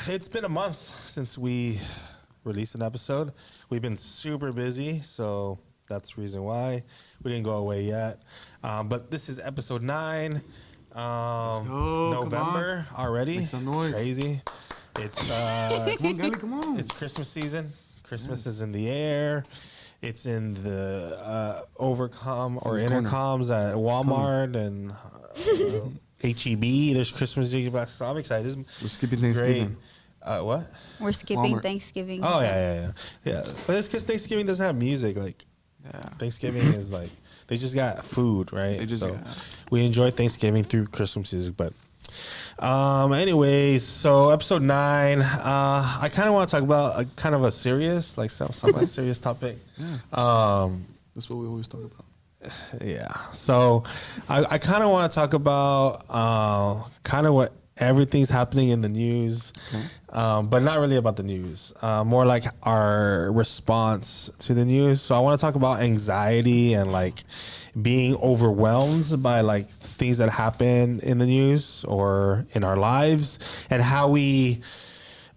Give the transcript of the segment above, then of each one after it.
it's been a month since we released an episode. We've been super busy, so that's the reason why we didn't go away yet. But this is episode 9. Let's go. November already. Make some noise. Crazy. It's Come on, Gally, come on. it's Christmas season. Christmas is in the air. It's in the overcom or intercoms at Walmart and HEB. There's Christmas music. So I'm excited. We're skipping Thanksgiving. What? We're skipping Walmart. Thanksgiving. Oh so- yeah. But it's because Thanksgiving doesn't have music. Like Thanksgiving is like they just got food, right? They just so got- we enjoy Thanksgiving through Christmas music, but. Anyways, so episode 9, I kind of want to talk about a kind of a serious, like some serious topic. Yeah. That's what we always talk about. Yeah. So I kind of want to talk about kind of what everything's happening in the news, but not really about the news. More like our response to the news. So I want to talk about anxiety and like being overwhelmed by like things that happen in the news or in our lives, and how we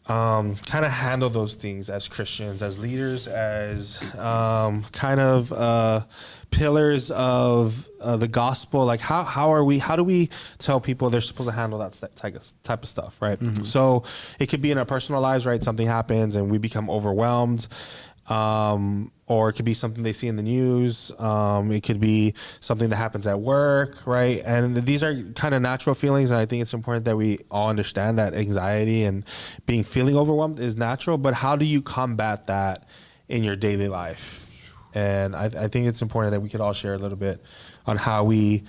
kind of handle those things as Christians, as leaders, as kind of pillars of the gospel. Like how do we tell people they're supposed to handle that type of stuff, right? Mm-hmm. So it could be in our personal lives, right? Something happens and we become overwhelmed. Or it could be something they see in the news. It could be something that happens at work, right? And these are kind of natural feelings, and I think it's important that we all understand that anxiety and feeling overwhelmed is natural, but how do you combat that in your daily life? And I think it's important that we could all share a little bit on how we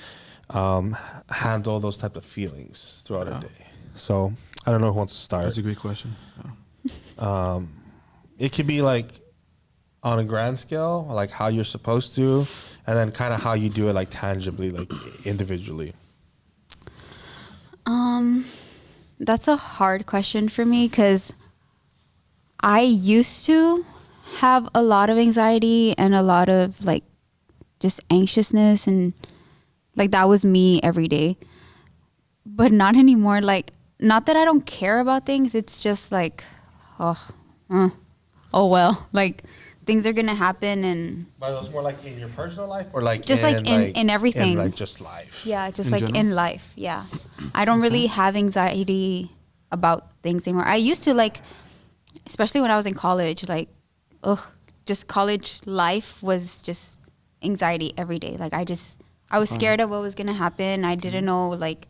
handle those type of feelings throughout our day. So I don't know who wants to start. That's a great question. Yeah. It could be like on a grand scale, like how you're supposed to, and then kind of how you do it like tangibly, like individually. That's a hard question for me because I used to have a lot of anxiety and a lot of like just anxiousness, and like that was me every day, but not anymore. Like, not that I don't care about things. It's just like, oh well, like things are gonna happen. And But it was more like in your personal life, or like just like in everything, in like just life. yeah, just In like general? in life. Yeah, I don't really have anxiety about things anymore. I used to, like, especially when I was in college, like, just college life was just anxiety every day. Like I was scared of what was gonna happen. I didn't know, like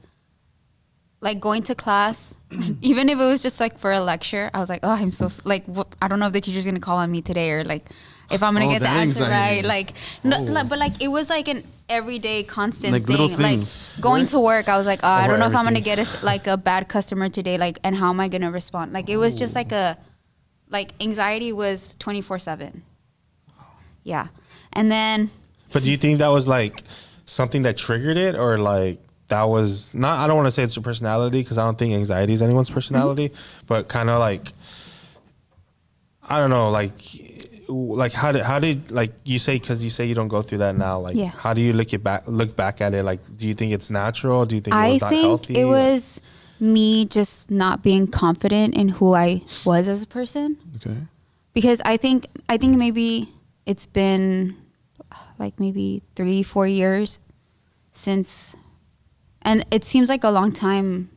going to class, even if it was just like for a lecture, I was like, oh, I'm so like, I don't know if the teacher's gonna call on me today, or like if I'm gonna get the that answer anxiety. right. Like, but like it was like an everyday constant Like thing. little things, Like going right? to work, I was like, oh, I don't know if I'm gonna everything. get a bad customer today. Like, and how am I gonna respond? Like, it was just like anxiety was 24/7. Yeah, and then. But do you think that was like something that triggered it, or like that was not? I don't want to say it's your personality, because I don't think anxiety is anyone's personality, but kind of like, I don't know, like how did like you say, because you say you don't go through that now, like how do you look back at it? Like, do you think it's natural? Do you think it was not healthy? It was me just not being confident in who I was as a person. Okay. Because I think maybe it's been like maybe 3-4 years since, and it seems like a long time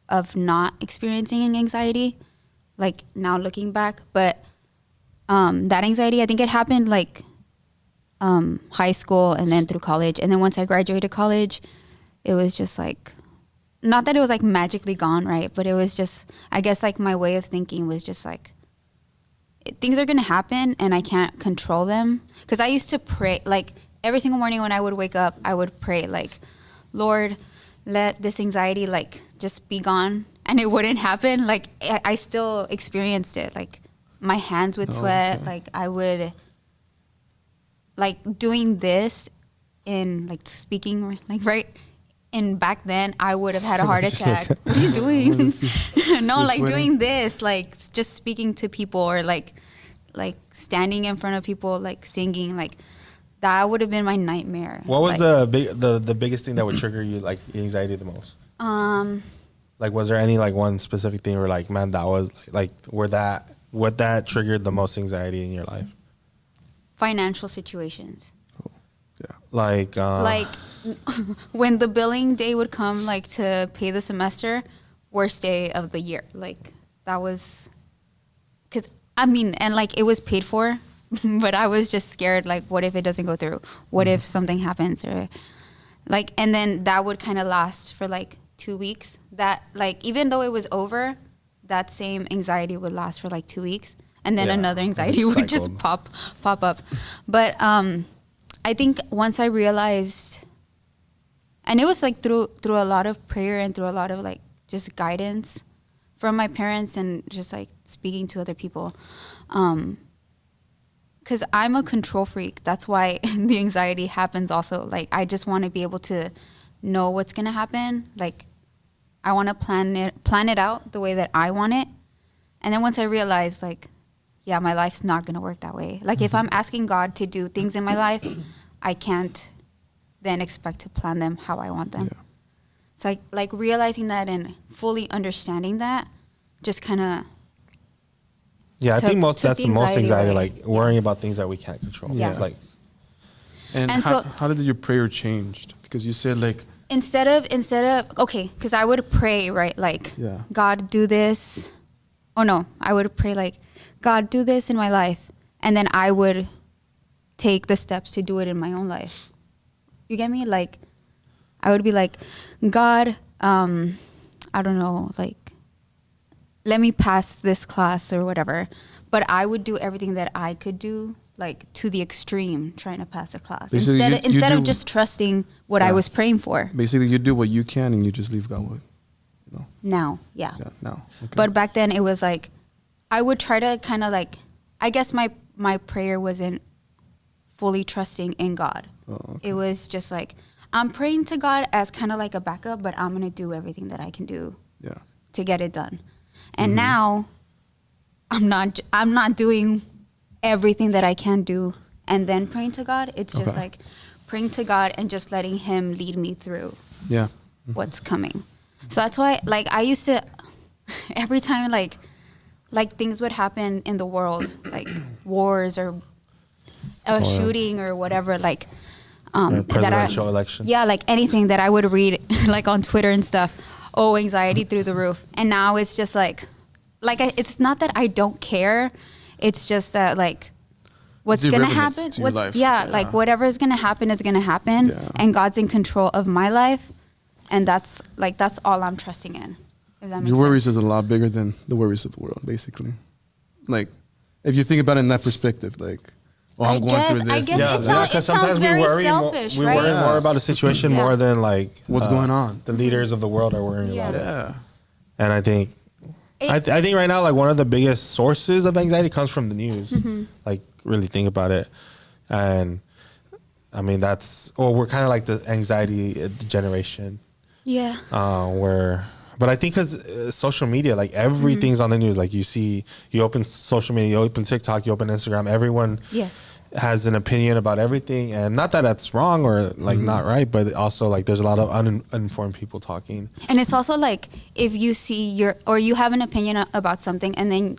of not experiencing anxiety, like now looking back. But that anxiety, I think it happened like high school and then through college. And then once I graduated college, it was just like, not that it was like magically gone, right? But it was just, I guess like my way of thinking was just like, things are going to happen and I can't control them. Because I used to pray, like every single morning when I would wake up, I would pray like, Lord, let this anxiety like just be gone. And it wouldn't happen. Like I still experienced it. Like my hands would sweat. Okay. Like I would, like doing this in like speaking, like right. And back then I would have had a heart attack. What are you doing? No, like doing this, like just speaking to people, or like standing in front of people, like singing, like that would have been my nightmare. What was like, the biggest thing that would trigger you, like anxiety the most? Like, was there any like one specific thing where like, man, that was like what that triggered the most anxiety in your life? Financial situations. Yeah. Like, Like when the billing day would come, like to pay the semester, worst day of the year. Like that was, cause I mean, and like it was paid for, but I was just scared. Like, what if it doesn't go through? What if something happens, or like, and then that would kind of last for like 2 weeks. That like, even though it was over, that same anxiety would last for like 2 weeks, and then Yeah, another anxiety it's would just cycled. pop up. But I think once I realized, and it was like through a lot of prayer and through a lot of like just guidance from my parents and just like speaking to other people, because I'm a control freak. That's why the anxiety happens also. Like I just want to be able to know what's gonna happen. Like I want to plan it out the way that I want it. And then once I realized, like, yeah, my life's not gonna work that way. Like if I'm asking God to do things in my life, I can't then expect to plan them how I want them. Yeah. So like realizing that and fully understanding that just kind of yeah, I think took that's the the most anxiety anxiety, away. like worrying about things that we can't control. Yeah. Like, And And how, so- how did your prayer changed? Because you said like, instead of okay, because I would pray, right, like Yeah. God, do this. Oh no, I would pray like, God, do this in my life, and then I would take the steps to do it in my own life. You get me? Like I would be like, God, I don't know, like let me pass this class or whatever, but I would do everything that I could do, like to the extreme, trying to pass the class Basically, instead you of do- just trusting what I Yeah. was praying for. basically you do what you can and you just leave God what, you know? Now, yeah. Yeah, now. Okay. But back then it was like I would try to kind of like, I guess my prayer wasn't fully trusting in God. Oh, okay. It was just like I'm praying to God as kind of like a backup, but I'm gonna do everything that I can do Yeah. to get it done. And now I'm not doing everything that I can do and then praying to God. It's just Okay. like praying to God and just letting Him lead me through Yeah. what's coming. So that's why, like, I used to every time like things would happen in the world, like wars or a shooting or whatever, like presidential election. yeah, like anything that I would read like on Twitter and stuff. Oh, anxiety through the roof. And now it's just like it's not that I don't care. It's just that like what's It's gonna irrelevant happen. to your life. Yeah, Yeah. like whatever is gonna happen is gonna happen, Yeah. and God's in control of my life, and that's all I'm trusting in. If that makes Your worries sense. is a lot bigger than the worries of the world, basically. Like, if you think about it in that perspective, like, oh, I'm going through this. I guess Yeah, it sounds because sometimes very we worry selfish, we right? worry more about a situation Yeah. more than like What's going on? The leaders of the world are worrying Yeah. about it. Yeah. And I think I think right now, like one of the biggest sources of anxiety comes from the news. Like really think about it, and I mean we're kind of like the anxiety generation, Yeah. but I think because social media, like everything's on the news. Like you open social media, you open TikTok, you open Instagram, everyone Yes. has an opinion about everything, and not that that's wrong or like not right, but also like there's a lot of uninformed people talking. And it's also like if you see you have an opinion about something and then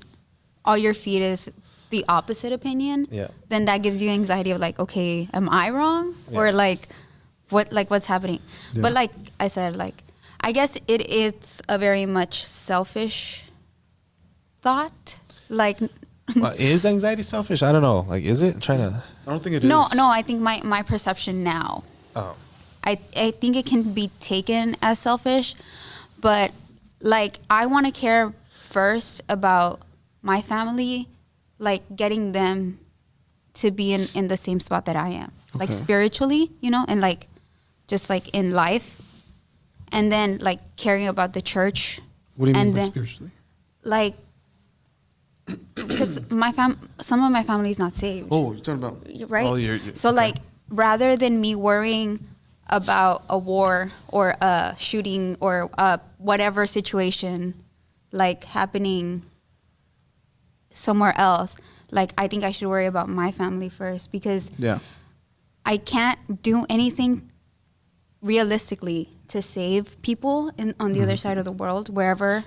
all your feed is the opposite opinion, Yeah. then that gives you anxiety of like, okay, am I wrong? Yeah. Or like what's happening? Yeah. But like I said, like I guess it is a very much selfish thought. Like Well, is anxiety selfish? I don't know. Like, is it? I'm trying to. I don't think it is. no, I think my perception now, Oh, I think it can be taken as selfish, but like I want to care first about my family, like getting them to be in the same spot that I am, like Okay. spiritually, and like just like in life, and then like caring about the church. What do you mean and by then, spiritually? Like, because some of my family is not saved. Oh, you're talking about Right? Oh, So okay. like rather than me worrying about a war or a shooting or whatever situation like happening somewhere else, like I think I should worry about my family first, because Yeah. I can't do anything realistically to save people on the other side of the world, wherever,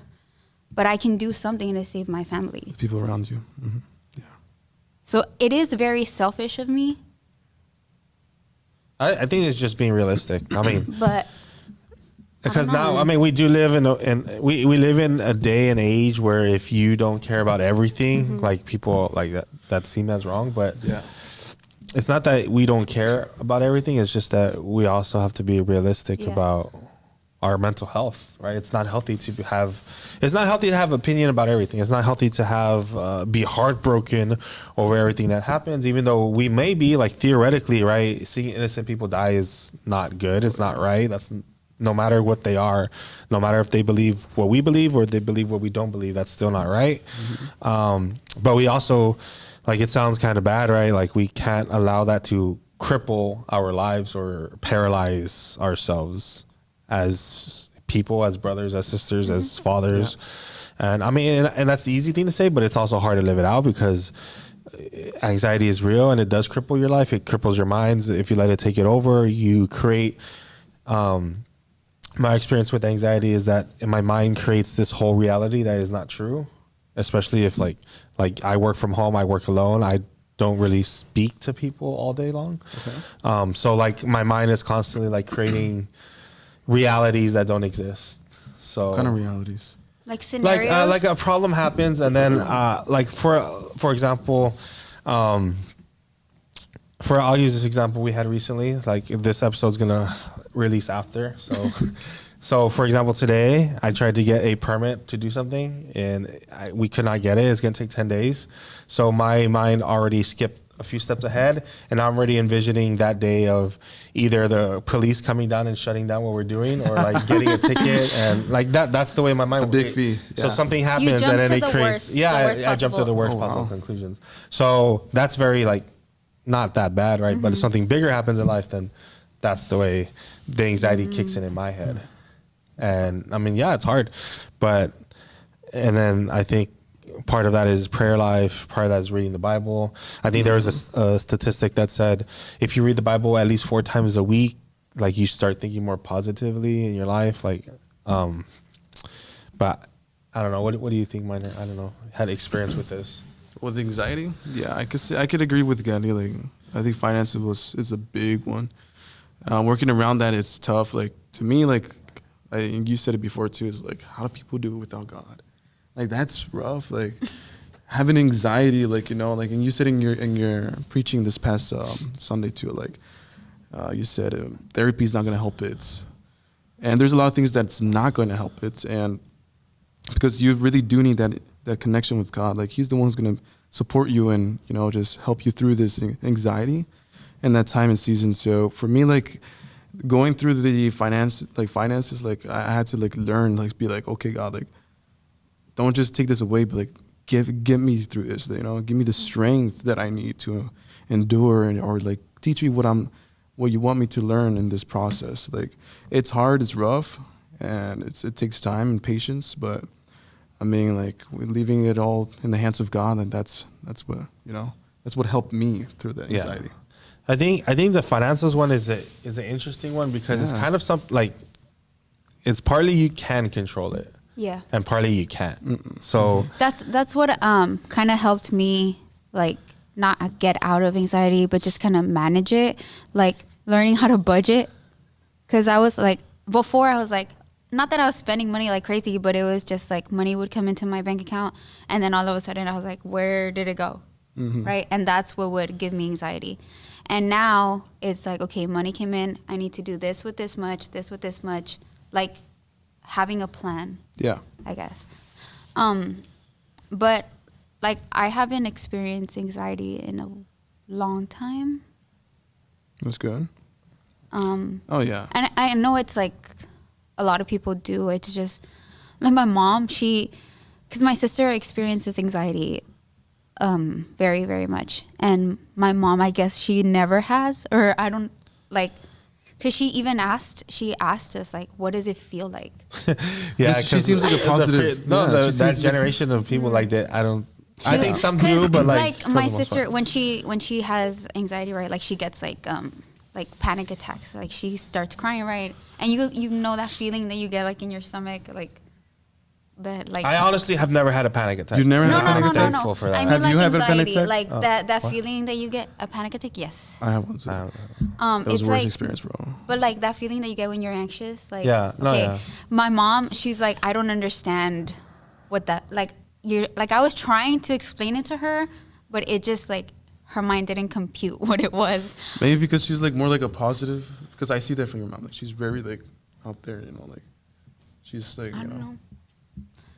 but I can do something to save my family. People around you. Yeah. So it is very selfish of me. I think it's just being realistic. I mean, But because I don't know. now, I mean, we do live we live in a day and age where if you don't care about everything, like people like that seem as wrong, but Yeah. it's not that we don't care about everything. It's just that we also have to be realistic Yeah. about our mental health, right? It's not healthy to have opinion about everything. It's not healthy to have be heartbroken over everything that happens, even though we may be like theoretically, right? Seeing innocent people die is not good. It's not right. That's no matter what they are, no matter if they believe what we believe or they believe what we don't believe, that's still not right. But we also, like, it sounds kind of bad, right? Like, we can't allow that to cripple our lives or paralyze ourselves as people, as brothers, as sisters, as fathers. And I mean, and that's the easy thing to say, but it's also hard to live it out because anxiety is real and it does cripple your life. It cripples your minds. If you let it take it over, you create, my experience with anxiety is that my mind creates this whole reality that is not true, especially if like I work from home, I work alone. I don't really speak to people all day long. Okay. So like my mind is constantly like creating realities that don't exist. So What kind of realities? like scenarios. like a problem happens and then like for example, I'll use this example we had recently. Like this episode's gonna release after. So for example, today I tried to get a permit to do something and we could not get it. It's gonna take 10 days. So my mind already skipped a few steps ahead, and I'm already envisioning that day of either the police coming down and shutting down what we're doing, or like getting a ticket, and like that's the way my mind. A big fee. So Yeah. something happens, jump and then to it the creates. worst- Yeah, the worst I jumped to the possible- worst Oh, possible wow. conclusions. So that's very like not that bad, right? But if something bigger happens in life, then that's the way the anxiety kicks in my head. And I mean, yeah, it's hard, and then I think part of that is prayer life. Part of that is reading the Bible. I think there was a statistic that said if you read the Bible at least 4 times a week, like you start thinking more positively in your life. Like, but I don't know. What do you think, Minor? I don't know. Had experience with this. With anxiety, yeah, I could agree with Gandhi. Like, I think finances is a big one. Working around that, it's tough. Like to me, like you said it before too. Is like, how do people do it without God? Like that's rough. Like having anxiety, like like, and you said in your preaching this past Sunday too. Like you said, therapy is not going to help it, and there's a lot of things that's not going to help it, and because you really do need that connection with God. Like He's the one who's going to support you and just help you through this anxiety and that time and season. So for me, like going through the finances, like I had to like learn, like be like, okay, God, like don't just take this away, but like get me through this. Give me the strength that I need to endure, or like teach me what you want me to learn in this process. Like it's hard, it's rough, and it takes time and patience, but I mean, like we're leaving it all in the hands of God, and that's what that's what helped me through the anxiety. I think the finances one is an interesting one because it's kind of something like it's partly you can control it, and partly you can't. So That's what kind of helped me, like, not get out of anxiety, but just kind of manage it, like learning how to budget. Because I was like, before I was like, not that I was spending money like crazy, but it was just like money would come into my bank account, and then all of a sudden I was like, where did it go? Right? And that's what would give me anxiety. And now it's like, okay, money came in, I need to do this with this much, this with this much, like having a plan. Yeah. I guess. But like I haven't experienced anxiety in a long time. That's good. Oh yeah. And I know it's like a lot of people do. It's just like my mom, because my sister experiences anxiety very, very much. And my mom, I guess she never has, or I don't like, because she asked us, like, what does it feel like? yeah, She seems like a positive. that generation of people like that. I think some do, but like my sister, when she has anxiety, right? Like she gets like like panic attacks. Like she starts crying, right? And you know that feeling that you get like in your stomach, like that. Like I honestly have never had a panic attack. You've never had no, a no, panic no, attack? no, no. Thankful for that. I mean, Have like you had a panic anxiety, attack? like Oh, that what? feeling that you get a panic attack. Yes. I have one too. I- It was It's the worst like, experience, bro. but like that feeling that you get when you're anxious. Like, Yeah, no, okay, yeah. my mom, she's like, I don't understand what that like. You're like, I was trying to explain it to her, but it just like her mind didn't compute what it was. Maybe because she's like more like a positive. Because I see that from your mom. Like she's very like out there, you know, like she's like, I you don't know. know.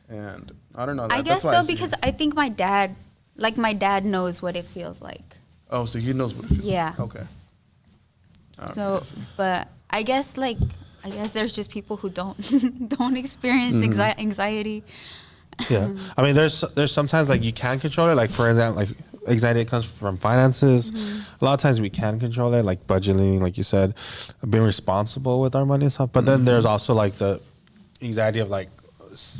And I don't know. I That's guess why so see because it. I think my dad knows what it feels like. Oh, so he knows what it feels Yeah. like. Okay. Okay, So, I see. but I guess there's just people who don't don't experience anxiety. Yeah, I mean, there's sometimes like you can control it. Like for example, like anxiety comes from finances. A lot of times we can control it, like budgeting, like you said, being responsible with our money and stuff. But then there's also like the anxiety of like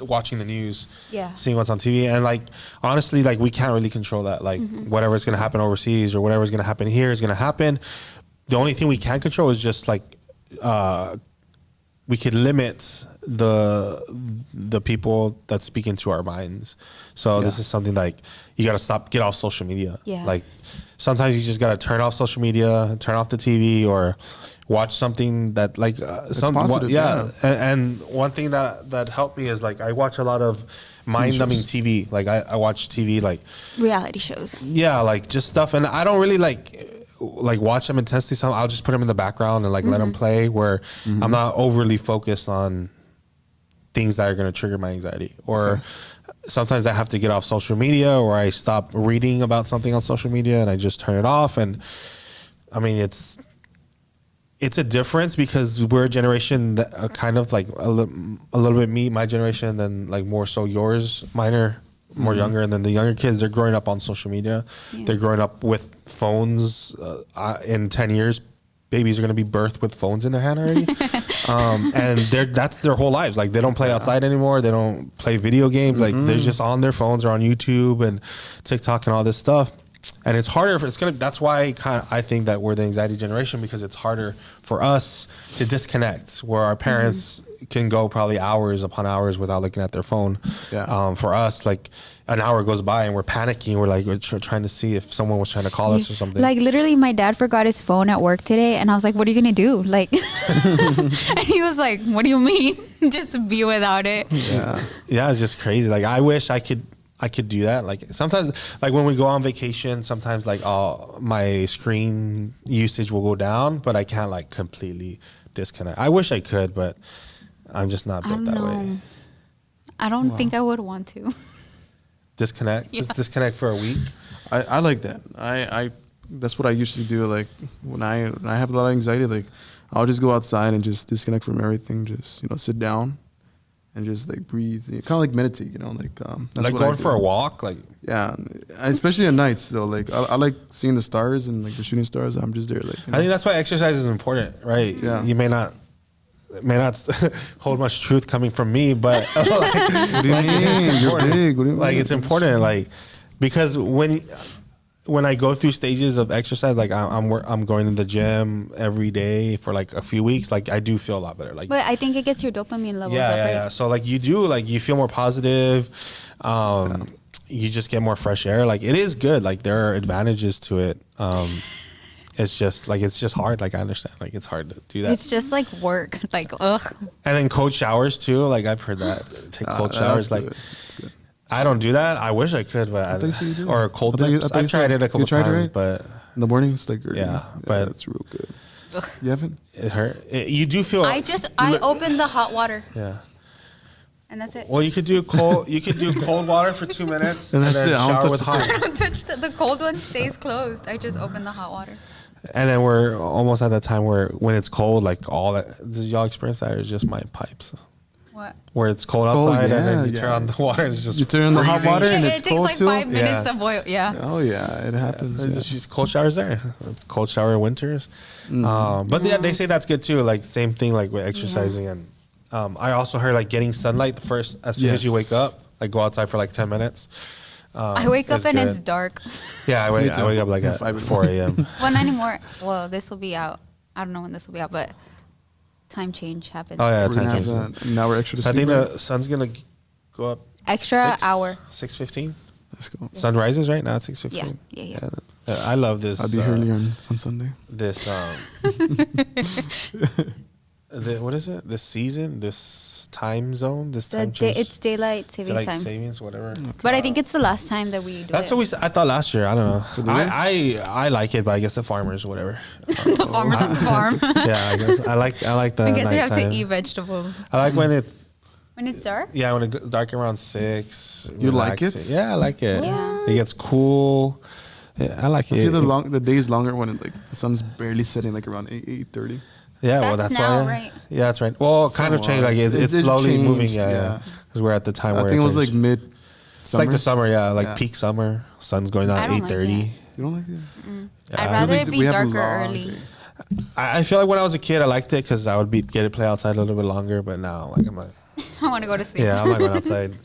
watching the news, Yeah. seeing what's on TV, and like honestly, like we can't really control that. Like whatever's gonna happen overseas or whatever's gonna happen here is gonna happen. The only thing we can control is just like we could limit the people that speak into our minds. So this is something like you got to get off social media. Yeah. Like sometimes you just got to turn off social media, turn off the TV, or watch something that like positive, yeah. And one thing that helped me is like I watch a lot of mind-numbing TV. Like I watch TV like Reality shows. yeah, like just stuff, and I don't really like watch them intensely. So I'll just put them in the background and like let them play. Where I'm not overly focused on things that are going to trigger my anxiety. Or sometimes I have to get off social media, or I stop reading about something on social media and I just turn it off. And I mean, it's a difference because we're a generation that kind of like a little bit my generation, then like more so yours, mine are more younger, and then the younger kids, they're growing up on social media. Yeah. They're growing up with phones. In 10 years, babies are going to be birthed with phones in their hand already. And that's their whole lives. Like they don't play outside anymore. They don't play video games. Like they're just on their phones or on YouTube and TikTok and all this stuff. And it's harder that's why I think that we're the anxiety generation, because it's harder for us to disconnect, where our parents can go probably hours upon hours without looking at their phone. Yeah. For us, like an hour goes by and we're panicking. We're trying to see if someone was trying to call us or something. Like literally, my dad forgot his phone at work today, and I was like, "What are you gonna do?" Like, and he was like, "What do you mean? Just be without it." Yeah, it's just crazy. Like I wish I could do that. Like sometimes, like when we go on vacation, sometimes like my screen usage will go down, but I can't like completely disconnect. I wish I could, but I'm just not built that way. I don't think I would want to. Disconnect? Yeah. Just disconnect for a week? I like that. I that's what I usually do. Like when I have a lot of anxiety, like I'll just go outside and just disconnect from everything. Just sit down and just like breathe. Kind of like meditate. Like that's Like what going I do. for a walk? Like Yeah, especially at nights though. Like I like seeing the stars and like the shooting stars. I'm just there. Like I think that's why exercise is important, right? Yeah. You may not hold much truth coming from me, but like, what do you mean? You're big. What do you mean? like it's important, like because when I go through stages of exercise, like I'm going to the gym every day for like a few weeks, like I do feel a lot better. Like But I think it gets your dopamine levels yeah, up, yeah, right? yeah. So like you feel more positive. You just get more fresh air. Like it is good. Like there are advantages to it. It's just hard. Like I understand. Like it's hard to do that. It's just like work. Like ugh. And then cold showers too. Like I've heard that. Take cold showers. Like That's good. I don't do that. I wish I could, but I thought you said you do. or cold I thought you- dips. I thought I've you tried said- it a couple you tried it, times, right? but In the mornings, like but- that's real good. Ugh. You haven't? it hurt. You do feel. I open the hot water Yeah. and that's it. Well, you could do cold water for 2 minutes And and, that's then it. I don't shower touch with the hot. I don't touch the cold one stays closed. I just open the hot water. And then we're almost at that time where when it's cold, like all that. Did y'all experience that, or is just my pipes? What? Where it's cold outside and then you yeah. turn on the water and it's just You turn on the hot freezing. water and it it's takes cold like too. 5 minutes Yeah. to boil. Yeah. Oh yeah, it happens. There's Yeah. just cold showers there. Cold shower in winters. But yeah, they say that's good too. Like same thing like with exercising. And I also heard like getting sunlight as soon as you wake up, like go outside for like 10 minutes. I wake up is and good. it's dark. Yeah, I wake too. up like at 5 4 a.m. Well, not anymore. Well, this will be out I don't know when this will be out, but time change happens. Oh yeah, We're gonna time have change. that. Now we're extra. So I think sleep, the sun's gonna go up Extra hour. 6:15. Let's go. Sun rises right now at 6:15. Yeah. I love this. I'll be early on Sunday. This what is it? This season, this time zone, this time change. It's daylight savings Daylight time. savings, whatever. But I think it's the last time that we do That's it. what I thought last year. I don't know. I like it, but I guess the farmers, whatever. The farmers have to farm. Yeah, I guess I like the. I guess we have to nighttime. eat vegetables. I like when it. When it's dark? Yeah, when it gets dark around 6. You like it? Yeah, I like it. Yeah. It gets cool. Yeah, I like I it. feel the day's longer when the sun's barely setting, like around 8:30. Yeah, well, That's that's now, why. right? Yeah, that's right. Well, kind of changed. Like it's It slowly changed, moving. yeah. Yeah, because we're at the time I where think it was like changed. mid. It's like the summer. Yeah, like Yeah. peak summer. Sun's going I out don't like 8:30. it. You don't like it? Yeah. I'd rather Feels it like be we have a darker long early. day. I feel like when I was a kid, I liked it because I would get to play outside a little bit longer. But now, like I'm like, I want to go to sleep. yeah, I'm not going outside.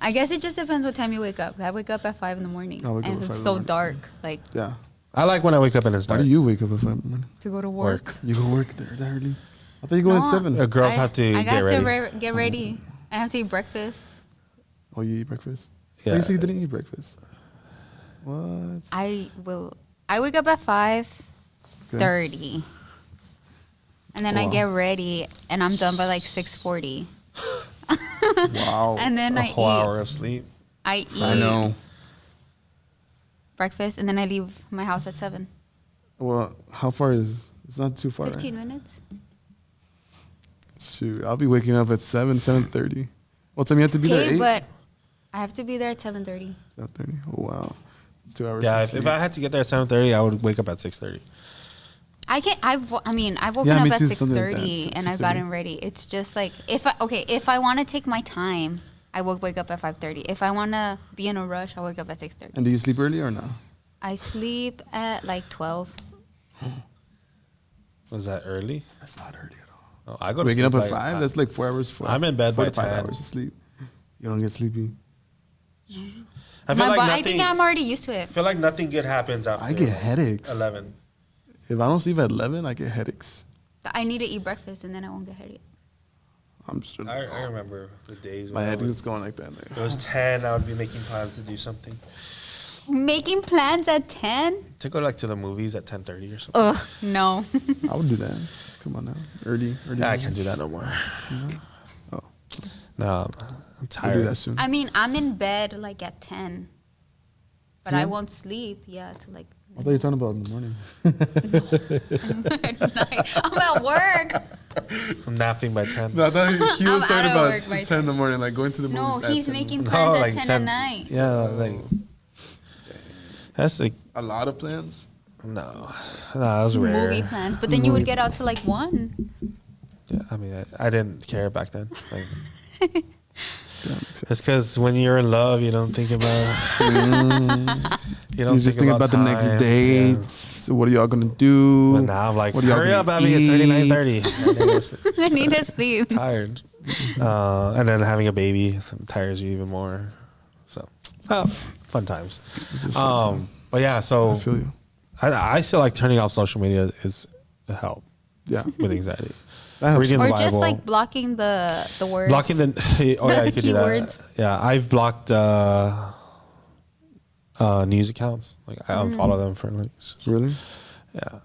I guess it just depends what time you wake up. I wake up at 5 in the morning, I wake up and at 5 it's in so the morning, dark, like Yeah. I like when I wake up and it's Why dark. do you wake up at 5 in the morning? to go to work. You go work there that early? I thought you go at No, 7. Girls have to I get have ready. to get ready. I have to eat breakfast. Oh, you eat breakfast? Yeah. You said you didn't eat breakfast. What? I wake up at 5:30, and then I Wow. get ready, and I'm done by like 6:40. Wow. And then A I whole eat. hour of sleep. I eat I know. breakfast, and then I leave my house at 7. Well, how far is? It's not too far. 15 Right? minutes. Shoot, I'll be waking up at 7:30. What time you have to be there? Okay, 8. but I have to be there at 7:30. 7:30. Oh wow, it's 2 hours. Yeah, of if sleep. I had to get there at 7:30, I would wake up at 6:30. I've woken Yeah, up me at too, 6:30 something like that, and I've 6:30. gotten ready. It's just like if I want to take my time, I will wake up at 5:30. If I want to be in a rush, I'll wake up at 6:30. And do you sleep early or no? I sleep at like 12. Was that early? That's not early at all. Oh, I go to Waking sleep up at like, 5. That's like 4 hours. I'm in bed 4 by to 5 10. hours of sleep. You don't get sleepy. I feel like I nothing. think I'm already used to it. I feel like nothing good happens after. I get headaches. 11. If I don't sleep at 11, I get headaches. I need to eat breakfast and then I won't get headaches. I'm just. I remember the days My when head was going like that. it was 10. I would be making plans to do something. Making plans at 10? To go like to the movies at 10:30 or something. Ugh, no. I would do that. Come on now, early. Yeah, I can't do that no more. Oh, No, I'm we'll do tired. that soon. I mean, I'm in bed like at 10, but I Yeah? won't sleep. Yeah, to like. I thought you were talking about in the morning. I'm at work. I'm napping by 10. No, I thought he I'm was out talking of about work by 10 in the morning, like going to the No, movies. at he's 10. making No, plans like at 10, 10 at night. Yeah, like that's like a lot of plans. no, that was rare. Movie plans, but then you would get out to like 1. Yeah, I mean, I didn't care back then. Like, Yeah, makes sense. it's because when you're in love, you don't think about. You don't You're just thinking about the next time. dates. What are y'all gonna do? But now I'm like, What are y'all hurry gonna up, Abby! It's already eat? 9:30. I need to sleep. Tired, and then having a baby tires you even more. So, fun times. This is fun time. But yeah, I so feel you. I feel like turning off social media is a help Yeah, with anxiety. that helps. Reading Or the just Bible. like blocking the words. Blocking the oh yeah, you could do Keywords. that. Yeah, I've blocked news accounts. Like I unfollow them for like Really? yeah.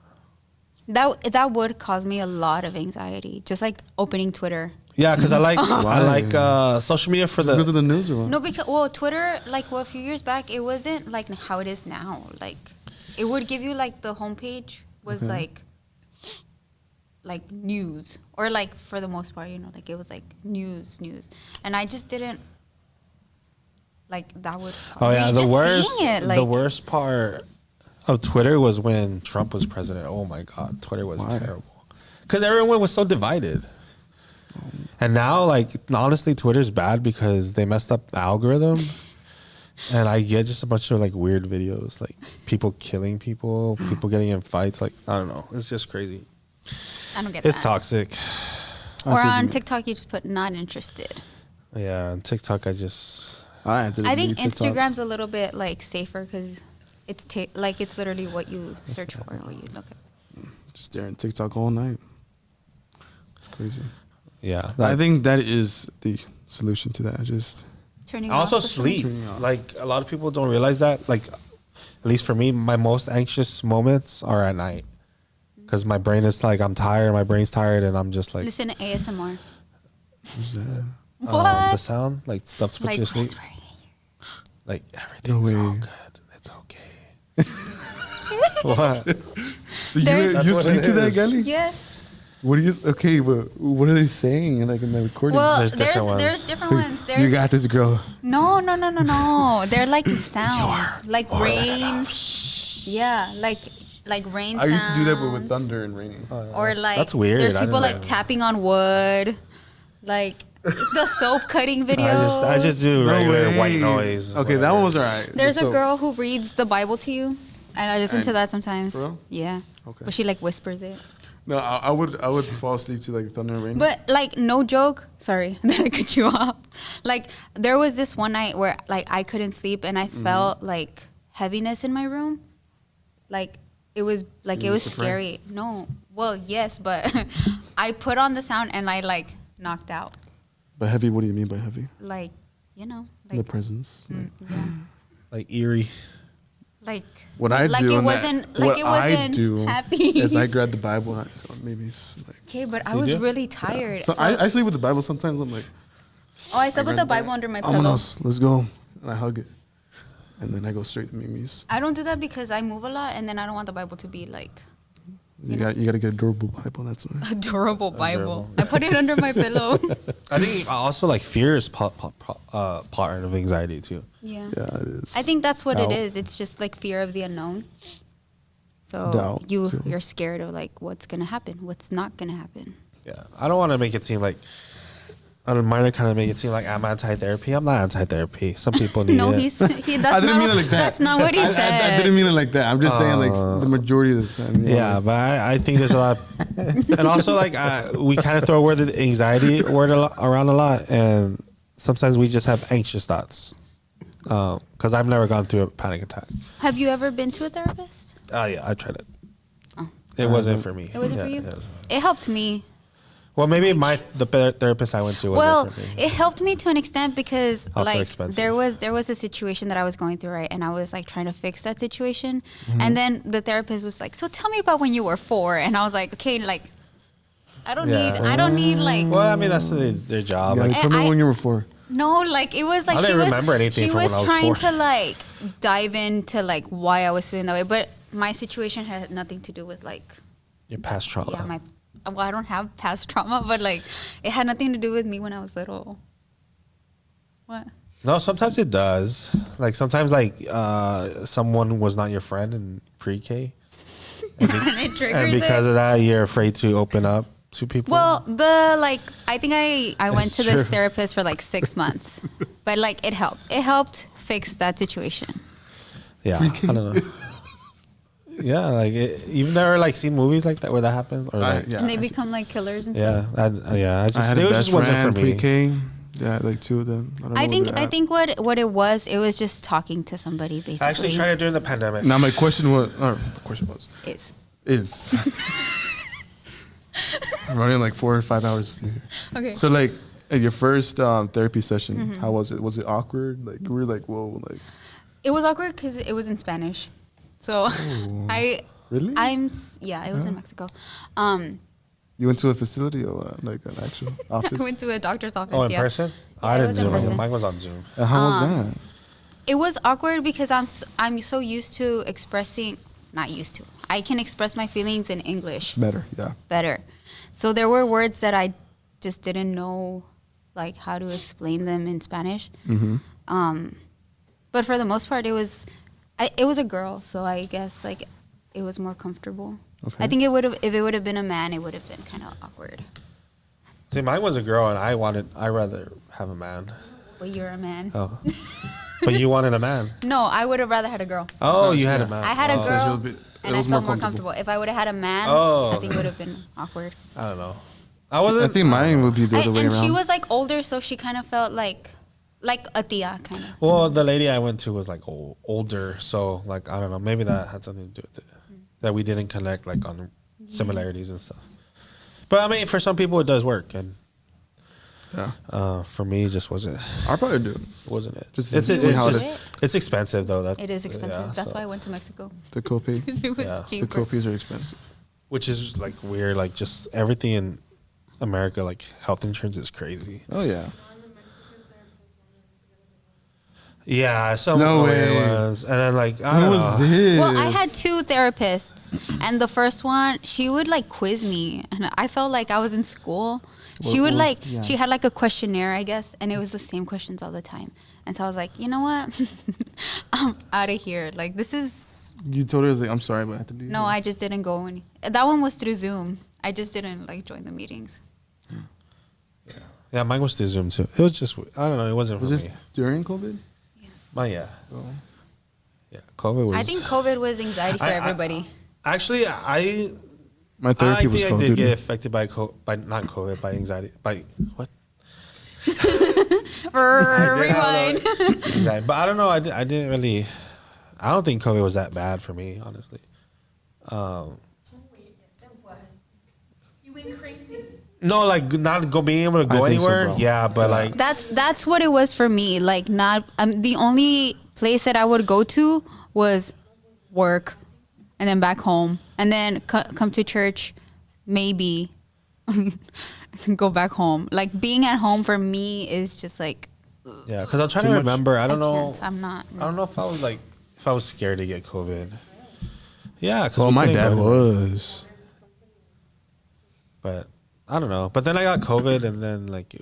That would cause me a lot of anxiety. Just like opening Twitter. Yeah, because I like Why? I like social media for Because of the the news or what? No, because Twitter, like a few years back, it wasn't like how it is now. Like it would give you like the homepage was like news, or like for the most part, like it was like news, and I just didn't like that would. oh yeah, me the just worst seeing it, the like, worst part of Twitter was when Trump was president. Oh my God, Twitter was Why? terrible because everyone was so divided. And now, like honestly, Twitter's bad because they messed up the algorithm, and I get just a bunch of like weird videos, like people killing people, people getting in fights. Like I don't know, it's just crazy. I don't get It's that. toxic. I Or see what you on mean. TikTok, you just put not interested. Yeah, on TikTok, I just I had to I think delete TikTok. Instagram's a little bit like safer because it's like it's literally what you search for, what you look at. just staring TikTok all night. It's crazy. Yeah. I think that is the solution to that. Just Turning also off social media. sleep. Turning off. Like a lot of people don't realize that. Like at least for me, my most anxious moments are at night because my brain is like I'm tired. My brain's tired, and I'm just like Listen to ASMR. what's that? What? the sound, like stuff to put Like you to sleep. whispering. Like everything's No all way. good. It's okay. What? So There's- you what sleep it to that, is. Gali? Yes. What do you? Okay, but what are they saying like in the recording? Well, There's there's different there's ones. different ones. There's you got this, girl. no. They're like sounds, like rain. Yeah, like rain. I used to do that, but with sounds. thunder and raining. Or like that's weird. There's I people didn't like know. tapping on wood, like the soap cutting videos. I just do No regular way. white noise. Okay, that whatever. one was alright. There's So- a girl who reads the Bible to you, and I listen to And- that sometimes. For real? Yeah. Okay. But she like whispers it. No, I would fall asleep to like thunder and rain. But like no joke, sorry that I cut you off. Like there was this one night where like I couldn't sleep and I felt like heaviness in my room. Like it was You used to scary. No. Well, yes, but I put on the sound and I like knocked out. By heavy, what do you mean by heavy? Like, you know, The like presence. yeah. Like eerie. Like What I like do, it on wasn't that, like what it I wasn't do happy. is I grab the Bible and maybe it's like. Okay, but I You was do? really tired. So I sleep with the Bible sometimes. I'm like, I slept with read the Bible that. under my pillow. Vámonos, let's go, and I hug it, and then I go straight to Mimi's. I don't do that because I move a lot, and then I don't want the Bible to be like You got to get a durable Bible. That's why. a durable Bible. durable. I put it under my pillow. I think also like fear is part of anxiety too. Yeah. Yeah, it is. I think that's what Doubt. it is. It's just like fear of the unknown. So Doubt, too. you're scared of like what's gonna happen, what's not gonna happen. Yeah, I don't want to make it seem like. I don't mind to kind of make it seem like I'm anti-therapy. I'm not anti-therapy. Some people need No, it. he I that's didn't not mean it like that. that's not what he said. I didn't mean it like that. I'm just saying like the majority of the time. you know, Yeah, like- but I think there's a lot, and also like we kind of throw word the anxiety word around a lot, and sometimes we just have anxious thoughts. Because I've never gone through a panic attack. Have you ever been to a therapist? Oh yeah, I tried it. Oh. It wasn't for me. It wasn't Yeah, for you? it wasn't. It helped me. Well, maybe the therapist I went to wasn't Well, for me. it helped me to an extent because Also like expensive. there was a situation that I was going through, right, and I was like trying to fix that situation, Mm-hmm. and then the therapist was like, "So tell me about when you were 4," and I was like, "Okay, like I don't need like Well, I mean that's their job. Yeah, Like, tell me I- when you were 4. no, like it was like I she didn't was remember anything she from was when I was trying 4. to like dive into like why I was feeling that way, but my situation had nothing to do with like your past trauma. yeah my well I don't have past trauma, but like it had nothing to do with me when I was little. What? No, sometimes it does. Like sometimes, like someone was not your friend in pre-K, And it triggers and because it. of that, you're afraid to open up to people. Well, I think I went It's to this true. therapist for like 6 months, but like it helped. It helped fix that situation. yeah, I don't know. Yeah, like you've never like seen movies like that where that happens, or like Yeah, And they I see. become like killers and yeah, stuff. I just I had it a was best just wasn't friend for me. pre-K. Yeah, like 2 of them. don't know I where think they're I at. think what it was just talking to somebody basically. I actually tried it during the pandemic. Now my question was, is I'm running like 4 or 5 hours. Okay. So like at your first therapy session, how was it? Was it awkward? Like you were like, whoa, like It was awkward because it was in Spanish, so really? it was in Mexico. You went to a facility or like an actual office? I went to a doctor's office. Oh, in yeah. person? Yeah, I it didn't was in do it. person. Mine was on Zoom. How was that? It was awkward because I'm so used to expressing, not used to. I can express my feelings in English Better, yeah. better. So there were words that I just didn't know, like how to explain them in Spanish. But for the most part, it was a girl, so I guess like it was more comfortable. Okay. I think if it would have been a man, it would have been kind of awkward. See, mine was a girl, and I rather have a man. But you're a man. Oh, but you wanted a man. No, I would have rather had a girl. Oh, you had a man. I had a Oh. girl, you'll be- and it I was felt more more comfortable. If I would have had a man, Oh. I think it would have been awkward. I don't know. I wasn't. I think mine would be the other way And around. she was like older, so she kind of felt like a tia, kind of. Well, the lady I went to was like older, so like I don't know. Maybe that had something to do with it. That we didn't connect like on similarities and stuff. But I mean, for some people it does work, and for me, it just wasn't. I'll probably do it. Wasn't it? Just It's see how it is. it's expensive though. It is expensive. Yeah, That's so- why I went to Mexico. The copay. It was Yeah. The cheaper. copays are expensive. Which is like weird. Like just everything in America, like health insurance is crazy. Oh yeah. Yeah, some No weird way. ones, and then like I What don't was know. this? Well, I had 2 therapists, and the first one, she would like quiz me, and I felt like I was in school. She would like, yeah. she had like a questionnaire, I guess, and it was the same questions all the time. And so I was like, you know what? I'm out of here. Like, this is, You told her, I was like, I'm sorry, but I have to leave. no, I just didn't go. That one was through Zoom. I just didn't like join the meetings. Yeah, mine was through Zoom too. It was just I don't know. It wasn't Was for this me. during COVID? Mine, yeah, Oh. yeah. COVID was. I think COVID was anxiety for I- everybody. Actually, My I therapy was think I Call of did Duty. get affected by by not COVID, by anxiety, by what? Rewind. Anxiety. But I don't know. I didn't really. I don't think COVID was that bad for me, honestly. You went crazy. No, like not being able to go I think so, anywhere. bro. Yeah, but like That's what it was for me. Like, not the only place that I would go to was work, and then back home, and then come to church, maybe go back home. Like, being at home for me is just like, yeah, because I'm trying Too to much. remember. I don't know. can't. I'm not. I don't know if I was like if I was scared to get COVID. Yeah, because Well, my dad was. But I don't know. But then I got COVID, and then like,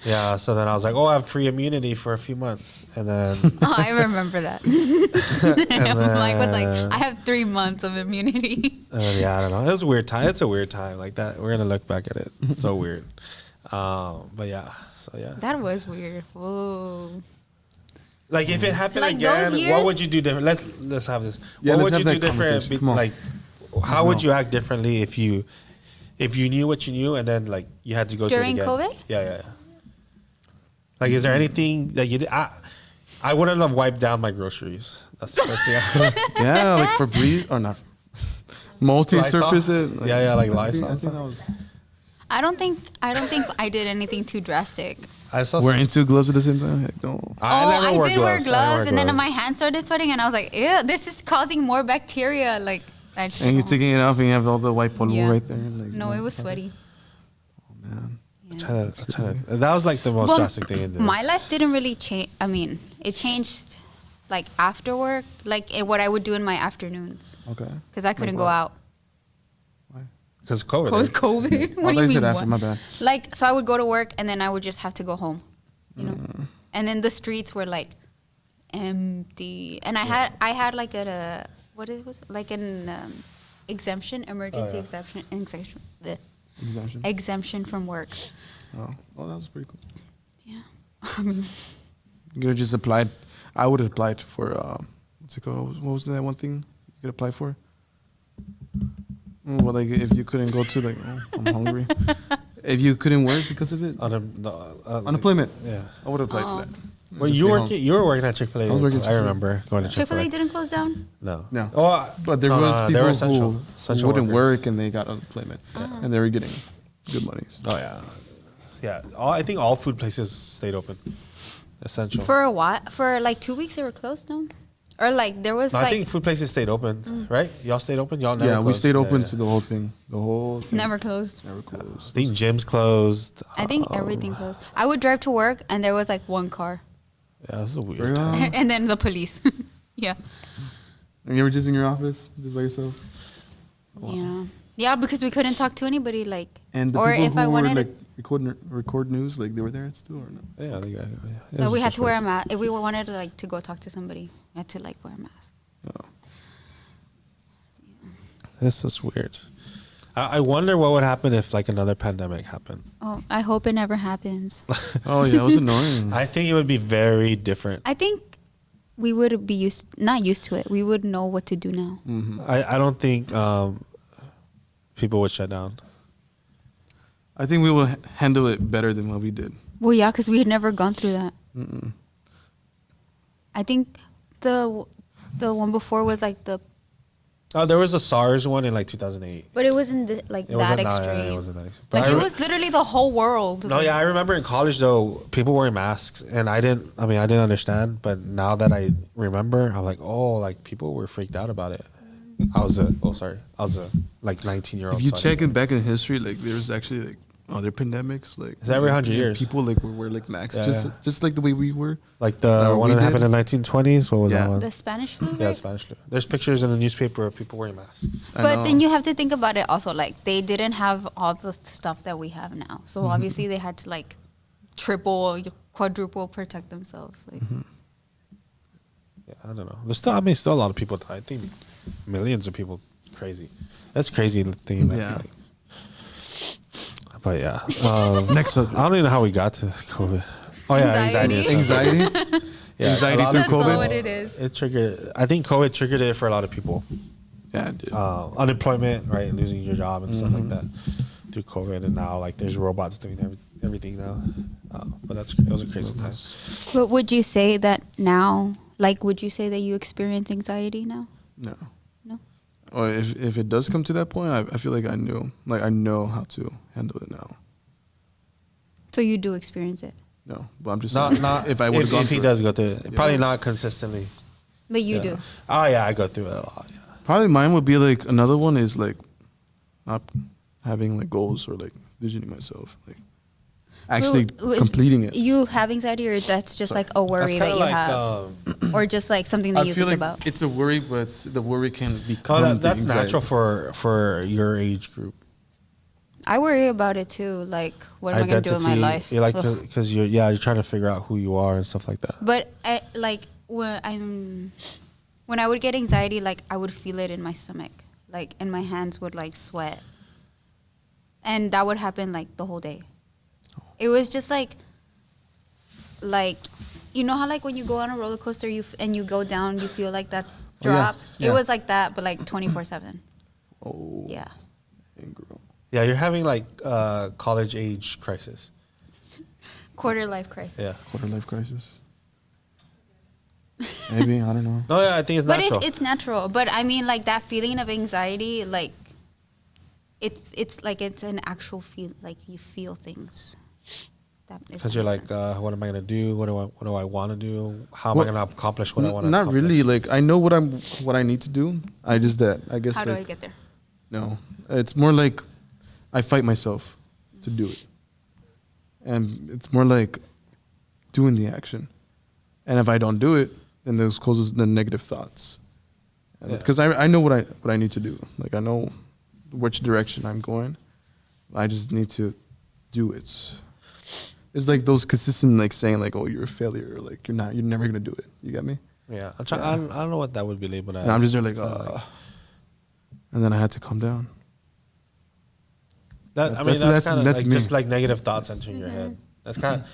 yeah. So then I was like, oh, I have free immunity for a few months, and then Oh, I remember that. Mike was like, I have 3 months of immunity. yeah, I don't know. It was a weird time. It's a weird time like that. We're gonna look back at it. It's so weird. But yeah. So yeah. That was weird. Whoa. Like if it happened Like again, those years- what would you do different? Let's have this. Yeah, what let's would you have do that different? conversation. Come on. Like, how would you act differently if you knew what you knew and then like you had to go During through it again? COVID? Yeah. Like, is there anything that you did? I wouldn't have wiped down my groceries. That's the first thing. I would have. Yeah, like Febreze or not. Multi-surface it. Lysol? Yeah, like I think Lysol. that was. I don't think I did anything too drastic. I saw. Wearing 2 gloves at the same time. Heck, no. I never wore did wear gloves. I never gloves, wore and then gloves. my hands started sweating, and I was like, ew, this is causing more bacteria. Like, I just And you're taking it off, and you have all the white polvo Yeah. right there. Like, no, it was sweaty. Man. I'm trying to, that was like the most Well, drastic thing. My life didn't really change. I mean, it changed like after work, like what I would do in my afternoons, Okay. because I couldn't Like go what? out. Because COVID. Post COVID. I What do thought you you said mean? after, what? my bad. Like, so I would go to work, and then I would just have to go home, you know. Mm. And then the streets were like empty, and I had like what it was like an exemption, emergency yeah. the Exemption. exemption from work. Oh, well, that was pretty cool. Yeah, I mean, You could have just applied. I would have applied for, what's it called? What was that one thing you could apply for? Well, like if you couldn't go to, like, oh, I'm hungry. If you couldn't work because of it? Unemployment. Yeah. I would have applied Oh. for that. Well, Just you stay were home. you were working at Chick-fil-A. I was working at I Chick-fil-A. remember going to Chick-fil-A Chick-fil-A. didn't close down. No. No. Oh, But there no, was no, people they were who essential wouldn't workers. work and they got unemployment. Uh-huh. And they were getting good monies. Oh yeah, yeah. I think all food places stayed open. Essential. For a while, for like 2 weeks, they were closed. No, or like there was No, I like think food places stayed open, right? Y'all stayed open. Y'all never. Yeah, we closed? stayed open Yeah. to the whole thing. The whole thing. never closed. Never closed. I think gyms closed. I think everything closed. I would drive to work, and there was like one car, Yeah, this is a weird. Very time. well. and then the police. Yeah. And you were just in your office, just by yourself? Yeah. Yeah, because we couldn't talk to anybody, like, And the or people if who I were wanted like record news, like they were there still or no? Yeah, I think to, we had to wear a mask. If we wanted to like to go talk to somebody, we had to like wear a mask. Oh. This is weird. I wonder what would happen if like another pandemic happened. Oh, I hope it never happens. Oh yeah, it was annoying. I think it would be very different. I think we would be not used to it. We would know what to do now. Mm-hmm. I don't think people would shut down. I think we will handle it better than what we did. Well, yeah, because we had never gone through that. Mm-mm. I think the one before was like the Oh, there was a SARS one in like 2008. But it wasn't like It that wasn't, extreme. it wasn't nice. But Like I it re- was literally the whole world. No, yeah, I remember in college though, people wearing masks, and I didn't understand. But now that I remember, I'm like, oh, like people were freaked out about it. I was a like 19-year-old. If you check it back in history, like there's actually like other pandemics, like It's every 100 years. people like were like masks, Yeah, just like the way we were. Like the one we that happened did. in 1920s. What was Yeah. that one? The Spanish flu, Yeah, right? Spanish flu. There's pictures in the newspaper of people wearing masks. I But know. then you have to think about it also. Like they didn't have all the stuff that we have now, so Mm-hmm. obviously they had to like triple, quadruple protect themselves. Like, Mm-hmm. Yeah, I don't know. There's still, still a lot of people die. I think millions of people. Crazy. That's crazy thing. Yeah. But yeah. Next up, I don't even know how we got to COVID. Oh yeah, Anxiety. Anxiety, Yeah, anxiety a lot through of that's all COVID. what it is. It triggered. I think COVID triggered it for a lot of people. Yeah, dude. Unemployment, right? Losing your job and stuff like that through COVID, and now like there's robots doing everything now. But it was a crazy time. But would you say that now? Like, would you say that you experience anxiety now? No. No. Or if it does come to that point, I feel like I know how to handle it now. So you do experience it, No, but I'm just Not saying, if I would have gone if he through does it. go through it, probably not consistently. but you Yeah. do. Oh yeah, I go through it a lot. Yeah. Probably mine would be like another one is like not having like goals or like visioning myself, like actually Well, is completing it. You have anxiety, or that's just like a worry that you have, or just like something that I you feel think like about? it's a worry, but the worry can become the That's anxiety. natural for your age group. I worry about it too. Like, what am I gonna do with my life? You like Ugh. because you're trying to figure out who you are and stuff like that. But when I would get anxiety, like I would feel it in my stomach, like, and my hands would like sweat, and that would happen like the whole day. It was just like you know how like when you go on a roller coaster, and you go down, you feel like that Oh, yeah. drop. Yeah. It was like that, but like 24/7. Oh, Yeah. dang, girl. Yeah, you're having like college age crisis. Quarter life crisis. Yeah. Quarter life crisis. Maybe, I don't know. No, yeah, I think it's But natural. it's natural. But I mean, like that feeling of anxiety, like it's like it's an actual feel. Like you feel things. Because you're like, what am I gonna do? What do I want to do? How am I Well, gonna accomplish what I want to? Not really. Like I know what I need to do. I guess how do I like, get there? no, it's more like I fight myself to do it, and it's more like doing the action. And if I don't do it, then those causes the negative thoughts. Yeah. Because I know what I need to do. Like I know which direction I'm going. I just need to do it. It's like those consistent like saying like, oh, you're a failure, or like you're never gonna do it. You got me? Yeah, I'm trying. I don't know what that would be labeled as. And I'm just there like, Kinda and then I had to calm down. That, I That's- mean, that's kind of that's like me. just like negative thoughts entering your head. That's kind of.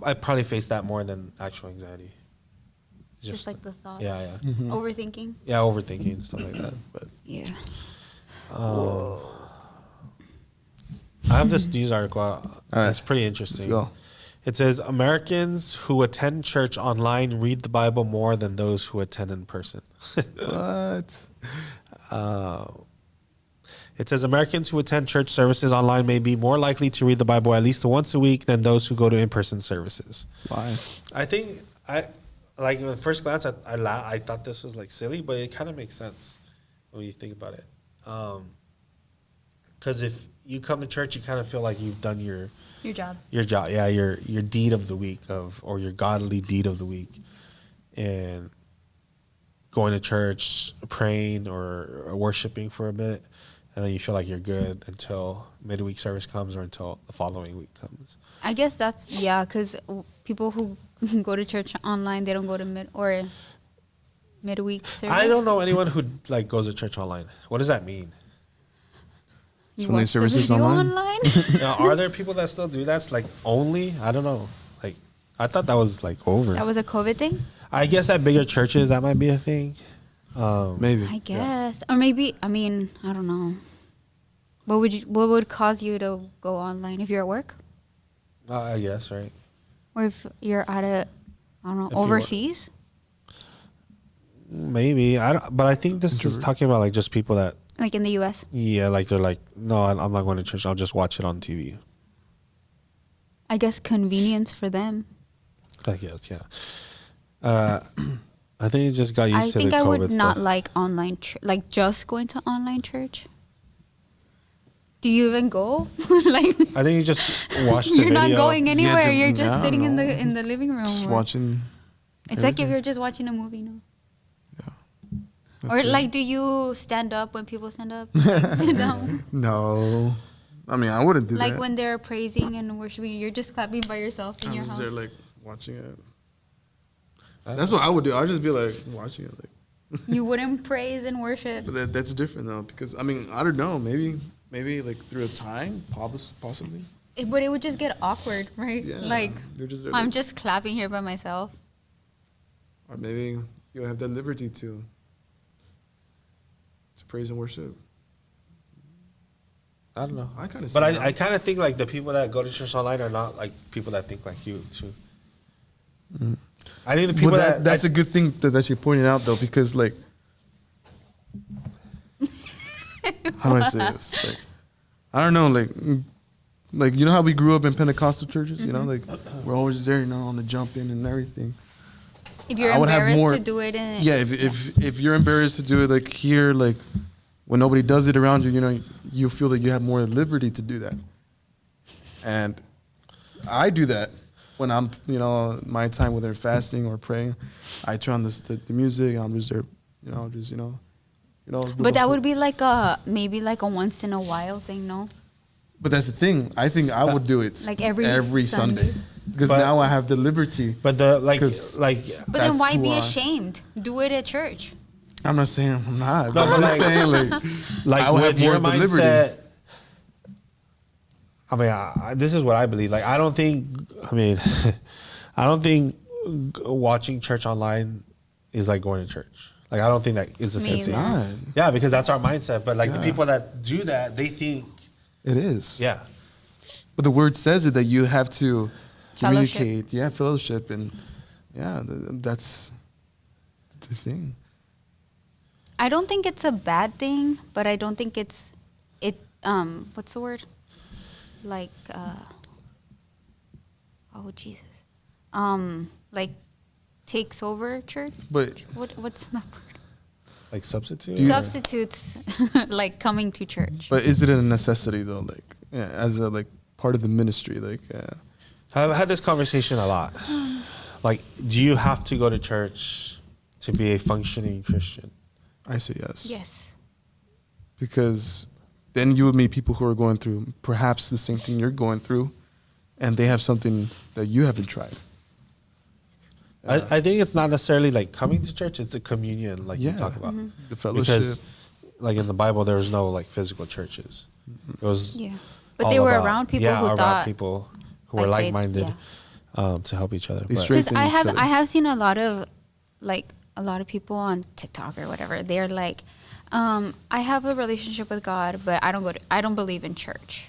I probably face that more than actual anxiety. Just like the thoughts. Yeah, yeah, Mm-hmm. Overthinking. yeah. Overthinking and stuff like that. But Yeah. I have this news article. right. It's pretty interesting. Let's go. It says Americans who attend church online read the Bible more than those who attend in person. What? It says Americans who attend church services online may be more likely to read the Bible at least once a week than those who go to in-person services. Why? I think like at first glance I thought this was like silly, but it kind of makes sense when you think about it. Because if you come to church, you kind of feel like you've done your Your job. yeah, your deed of the week or your godly deed of the week, and going to church, praying or worshiping for a bit, and then you feel like you're good until midweek service comes or until the following week comes. I guess that's because people who go to church online, they don't go to midweek service. I don't know anyone who like goes to church online. What does that mean? You Sunday watch the services video online? Now, are there people that still do that? Like only? I don't know. Like I thought that was like over. That was a COVID thing? I guess at bigger churches that might be a thing. Maybe. I guess. Or maybe, I mean, I don't know. What would cause you to go online if you're at work? I guess, right? Or if you're at I don't know, If you were- overseas? Maybe I don't, but I think this is Introvert. talking about like just people that Like in the U.S. like they're like no, I'm not going to church. I'll just watch it on TV. I guess convenience for them. I guess I think it just got used I to think the I COVID would stuff. not like online, like just going to online church. Do you even go? Like I think you just watch the you're video. not going anywhere. just- You're just no, sitting in no. the living room. Just or- watching. It's like if everything. you're just watching a movie, no? Or That's it. like, do you stand up when people stand up? Like, sit down. No, I mean I wouldn't do Like that. when they're praising and worshiping, you're just clapping by yourself in I'm your just house. there like watching it. That's what I would do. I'd just be like watching it. Like, You wouldn't praise and worship. but that's different though because I mean I don't know. Maybe like through a time, possibly. But it would just get awkward, right? Yeah, Like, you're just there, I'm like- just clapping here by myself. Or maybe you'll have that liberty to praise and worship. I don't know. I kind of. But I kind of think like the people that go to church online are not like people that think like you too. I think the people that's a good thing that you're pointing out though because like, how do I say this? Like, I don't know, like you know how we grew up in Pentecostal churches, you know, like we're always there, you know, on the jump in and everything. If you're I would have embarrassed more- to do it, in, Yeah, if you're embarrassed to do it, like here, like when nobody does it around you, you know, you feel that you have more liberty to do that. And I do that when I'm, you know, my time whether fasting or praying. I turn on the music. I'm just there, you know, just you know. But that would be like a maybe like a once in a while thing, no? But that's the thing. I think I would do it Like every Sunday Sunday. because But- now I have the liberty. But the like 'Cause- But then That's why who be I- ashamed? Do it at church. I'm not saying I'm not. No, but but I'm like- saying like I I would have with more your of the liberty. mindset. I mean, this is what I believe. Like, I don't think. I mean, I don't think watching church online is like going to church. Like, I don't think that is the Me same either. thing. Yeah, because that's our mindset. But like the Yeah. people that do that, they think, It is. yeah, But the word says it that you have to Fellowship. communicate. Yeah, fellowship. And yeah, that's the thing. I don't think it's a bad thing, but I don't think it's what's the word? Like oh Jesus. Like takes over church? But What's the word? like substitute. Substitutes like coming to church. but is it a necessity though? Like yeah, as a like part of the ministry, like I've had this conversation a lot. Like, do you have to go to church to be a functioning Christian? I say yes. Yes. Because then you would meet people who are going through perhaps the same thing you're going through, and they have something that you haven't tried. I think it's not necessarily like coming to church; it's the communion, like you talk about. The fellowship. Because, like in the Bible, there was no like physical churches. It was Yeah. But all they were about- around people yeah, who around thought people who were like they- like-minded to help each other. They But- straight- Because strengthen each I other. have seen a lot of people on TikTok or whatever. They're like, I have a relationship with God, but I don't believe in church.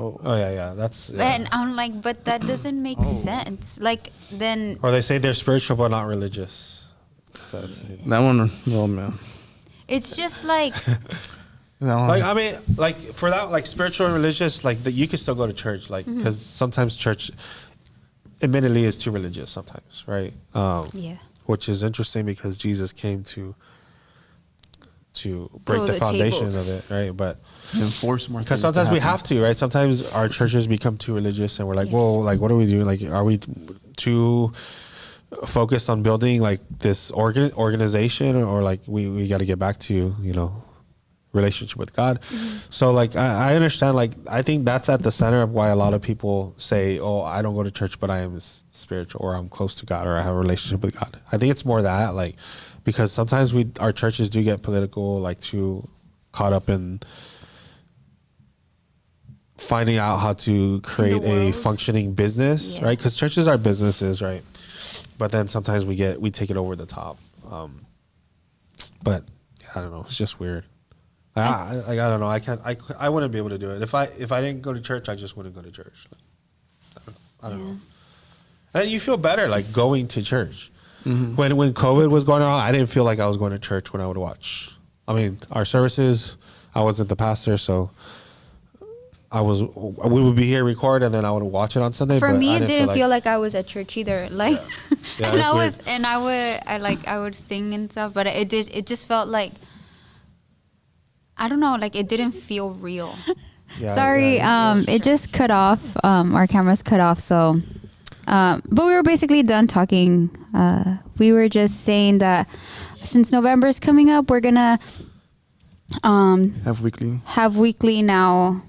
Oh, oh yeah, that's. Yeah. And I'm like, but that doesn't make sense. Like then Or they say they're spiritual but not religious. So it's- that one. Oh man. it's just like That one. like I mean, like for that, like spiritual and religious, like that you can still go to church, like because sometimes church, admittedly, is too religious sometimes, right? yeah. Which is interesting because Jesus came to break Throw the the foundation tables. of it, right? But enforce more. because things sometimes we happen. have to, right? Sometimes our churches become too religious, and we're like, whoa, like what are we doing? Like, are we too focused on building like this organization, or like we got to get back to relationship with God? So like I understand, like I think that's at the center of why a lot of people say, oh, I don't go to church, but I am spiritual, or I'm close to God, or I have a relationship with God. I think it's more that, like, because sometimes our churches do get political, like too caught up in finding out how to create a world. functioning business, Yeah. right? Because churches are businesses, right? But then sometimes we take it over the top. But I don't know, it's just weird. I don't know. I wouldn't be able to do it if I didn't go to church. I just wouldn't go to church. I don't know. And you feel better like going to church. When COVID was going on, I didn't feel like I was going to church when I would watch. I mean, our services, I wasn't the pastor, so we would be here record and then I would watch it on Sunday. For but me, I it didn't feel like I was at church either. Like, Yeah, and it's I would sing and stuff, but it just felt like, I don't know, like it didn't feel real. Yeah, Sorry, yeah. it just cut off. Our cameras cut off, so. But we were basically done talking. We were just saying that since November is coming up, we're gonna Have weekly now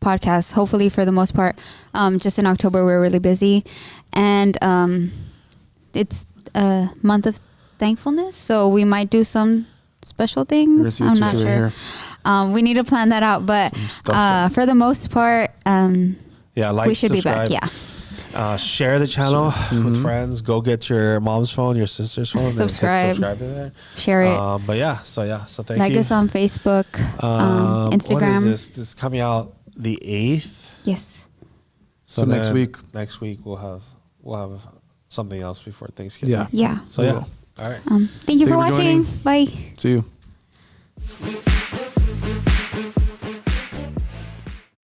podcasts. Hopefully, for the most part. Just in October, we're really busy, and it's a month of thankfulness, so we might do some special things. I'm not sure. We need to plan that out, but for the most part, like, we should subscribe. be back. Yeah. Share the channel with friends. Go get your mom's phone, your sister's phone. Subscribe. And hit subscribe to there. Share it. But yeah, so thank Like you. us on Facebook, Instagram. What is this? This is coming out the 8th. Yes. So next then week. Next week we'll have something else before Thanksgiving. Yeah. Yeah. So yeah. All right. Thank you for for watching. joining. Bye. See you.